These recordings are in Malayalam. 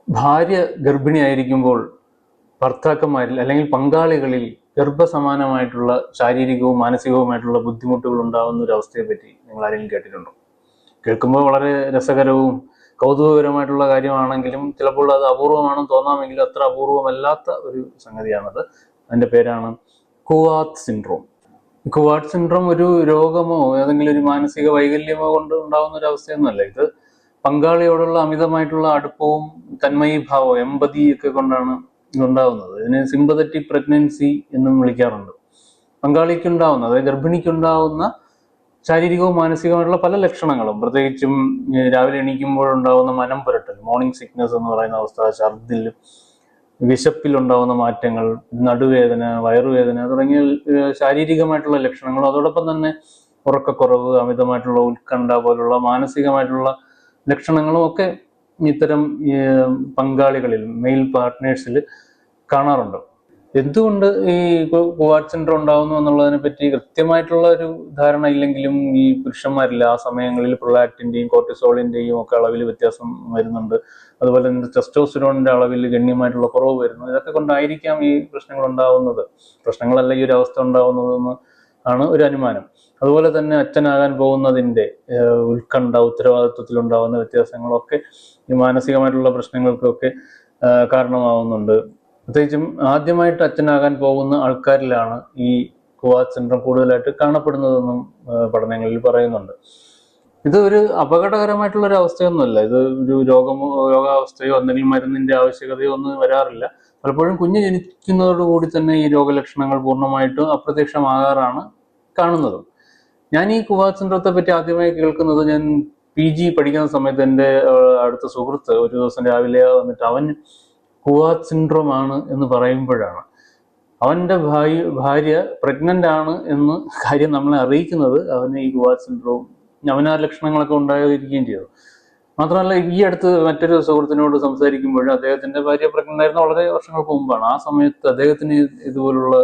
ഭാര്യ ഗർഭിണിയായിരിക്കുമ്പോൾ ഭർത്താക്കന്മാരിൽ അല്ലെങ്കിൽ പങ്കാളികളിൽ ഗർഭസമാനമായിട്ടുള്ള ശാരീരികവും മാനസികവുമായിട്ടുള്ള ബുദ്ധിമുട്ടുകൾ ഉണ്ടാകുന്ന ഒരു അവസ്ഥയെ പറ്റി നിങ്ങൾ ആരെങ്കിലും കേട്ടിട്ടുണ്ടോ? കേൾക്കുമ്പോൾ വളരെ രസകരവും കൗതുകകരമായിട്ടുള്ള കാര്യമാണെങ്കിലും ചിലപ്പോൾ അത് അപൂർവമാണെന്ന് തോന്നാമെങ്കിലും അത്ര അപൂർവമല്ലാത്ത ഒരു സംഗതിയാണത്. അതിൻ്റെ പേരാണ് കുവാത്ത് സിൻഡ്രോം. കുവാത്ത് സിൻഡ്രോം ഒരു രോഗമോ ഏതെങ്കിലും ഒരു മാനസിക വൈകല്യമോ കൊണ്ട് ഉണ്ടാകുന്ന ഒരു അവസ്ഥയൊന്നുമല്ല. ഇത് പങ്കാളിയോടുള്ള അമിതമായിട്ടുള്ള അടുപ്പവും തന്മയീഭാവവും എമ്പതി ഒക്കെ കൊണ്ടാണ് ഇതുണ്ടാകുന്നത്. ഇതിന് സിമ്പതറ്റിക് പ്രഗ്നൻസി എന്നും വിളിക്കാറുണ്ട്. പങ്കാളിക്കുണ്ടാവുന്ന, അതായത് ഗർഭിണിക്കുണ്ടാവുന്ന ശാരീരികവും മാനസികമായിട്ടുള്ള പല ലക്ഷണങ്ങളും, പ്രത്യേകിച്ചും രാവിലെ എണീക്കുമ്പോഴുണ്ടാവുന്ന മനം പുരട്ടൽ, മോർണിംഗ് സിക്നസ് എന്ന് പറയുന്ന അവസ്ഥ, ഛർദിൽ, വിശപ്പിലുണ്ടാവുന്ന മാറ്റങ്ങൾ, നടുവേദന, വയറുവേദന തുടങ്ങിയ ശാരീരികമായിട്ടുള്ള ലക്ഷണങ്ങളും അതോടൊപ്പം തന്നെ ഉറക്കക്കുറവ്, അമിതമായിട്ടുള്ള ഉത്കണ്ഠ പോലുള്ള മാനസികമായിട്ടുള്ള ലക്ഷണങ്ങളും ഒക്കെ ഇത്തരം പങ്കാളികളിൽ, മെയിൽ പാർട്ട്നേഴ്സിൽ കാണാറുണ്ട്. എന്തുകൊണ്ട് ഈ കുവാത്ത് സിൻഡ്രോം ഉണ്ടാകുന്നു എന്നുള്ളതിനെ പറ്റി കൃത്യമായിട്ടുള്ള ഒരു ധാരണ ഇല്ലെങ്കിലും ഈ പുരുഷന്മാരിൽ ആ സമയങ്ങളിൽ പ്രൊലാക്റ്റിന്റെയും കോർട്ടിസോളിന്റെയും ഒക്കെ അളവിൽ വ്യത്യാസം വരുന്നുണ്ട്. അതുപോലെ തന്നെ ടെസ്റ്റോസ്റ്റെറോണിന്റെ അളവിൽ ഗണ്യമായിട്ടുള്ള കുറവ് വരുന്നു. ഇതൊക്കെ കൊണ്ടായിരിക്കാം ഈ പ്രശ്നങ്ങൾ ഉണ്ടാവുന്നത്. പ്രശ്നങ്ങളല്ല ഈ ഒരു അവസ്ഥ ഉണ്ടാവുന്നതെന്ന് ആണ് ഒരു അനുമാനം. അതുപോലെ തന്നെ അച്ഛനാകാൻ പോകുന്നതിൻ്റെ ഉത്കണ്ഠ, ഉത്തരവാദിത്വത്തിലുണ്ടാവുന്ന വ്യത്യാസങ്ങളൊക്കെ ഈ മാനസികമായിട്ടുള്ള പ്രശ്നങ്ങൾക്കൊക്കെ കാരണമാവുന്നുണ്ട്. പ്രത്യേകിച്ചും ആദ്യമായിട്ട് അച്ഛനാകാൻ പോകുന്ന ആൾക്കാരിലാണ് ഈ കുവാത്ത് സിൻഡ്രോം കൂടുതലായിട്ട് കാണപ്പെടുന്നതെന്നും പഠനങ്ങളിൽ പറയുന്നുണ്ട്. ഇത് ഒരു അപകടകരമായിട്ടുള്ള ഒരു അവസ്ഥയൊന്നുമല്ല. ഇത് ഒരു രോഗാവസ്ഥയോ എന്തെങ്കിലും മരുന്നിന്റെ ആവശ്യകതയോ ഒന്നും വരാറില്ല. പലപ്പോഴും കുഞ്ഞ് ജനിക്കുന്നതോടുകൂടി തന്നെ ഈ രോഗലക്ഷണങ്ങൾ പൂർണ്ണമായിട്ടും അപ്രത്യക്ഷമാകാറാണ് കാണുന്നത്. ഞാൻ ഈ കുവാത്ത് സിൻഡ്രോത്തെ പറ്റി ആദ്യമായി കേൾക്കുന്നത് ഞാൻ PG പഠിക്കുന്ന സമയത്ത് എൻ്റെ അടുത്ത സുഹൃത്ത് ഒരു ദിവസം രാവിലെ വന്നിട്ട് അവൻ കുവാത്ത് സിൻഡ്രോം ആണ് എന്ന് പറയുമ്പോഴാണ് അവൻ്റെ ഭാര്യ പ്രഗ്നന്റ് ആണ് എന്ന് കാര്യം നമ്മളെ അറിയിക്കുന്നത്. അവന് ഈ കുവാത്ത് സിൻഡ്രോം, അവന് ആ ലക്ഷണങ്ങളൊക്കെ ഉണ്ടായിരിക്കുകയും ചെയ്തു. മാത്രമല്ല, ഈ അടുത്ത് മറ്റൊരു സുഹൃത്തിനോട് സംസാരിക്കുമ്പോഴും അദ്ദേഹത്തിന്റെ ഭാര്യ പ്രഗ്നന്റ് ആയിരുന്ന വളരെ വർഷങ്ങൾക്ക് മുമ്പാണ്. ആ സമയത്ത് അദ്ദേഹത്തിന് ഇതുപോലുള്ള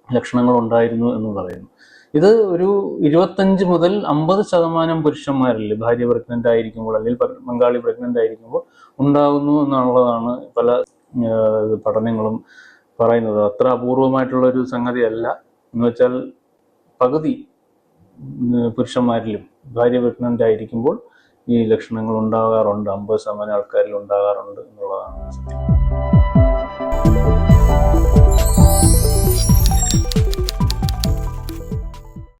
ലക്ഷണങ്ങൾ ഉണ്ടായിരുന്നു എന്ന് പറയുന്നു. ഇത് ഒരു 25 മുതൽ 50% പുരുഷന്മാരിൽ ഭാര്യ പ്രഗ്നന്റ് ആയിരിക്കുമ്പോൾ അല്ലെങ്കിൽ പങ്കാളി പ്രഗ്നന്റ് ആയിരിക്കുമ്പോൾ ഉണ്ടാകുന്നു എന്നുള്ളതാണ് പല പഠനങ്ങളും പറയുന്നത്. അത്ര അപൂർവമായിട്ടുള്ള ഒരു സംഗതിയല്ല. എന്ന് വെച്ചാൽ പകുതി പുരുഷന്മാരിലും ഭാര്യ പ്രഗ്നന്റ് ആയിരിക്കുമ്പോൾ ഈ ലക്ഷണങ്ങൾ ഉണ്ടാകാറുണ്ട്. 50% ആൾക്കാരിൽ ഉണ്ടാകാറുണ്ട് എന്നുള്ളതാണ് സത്യം.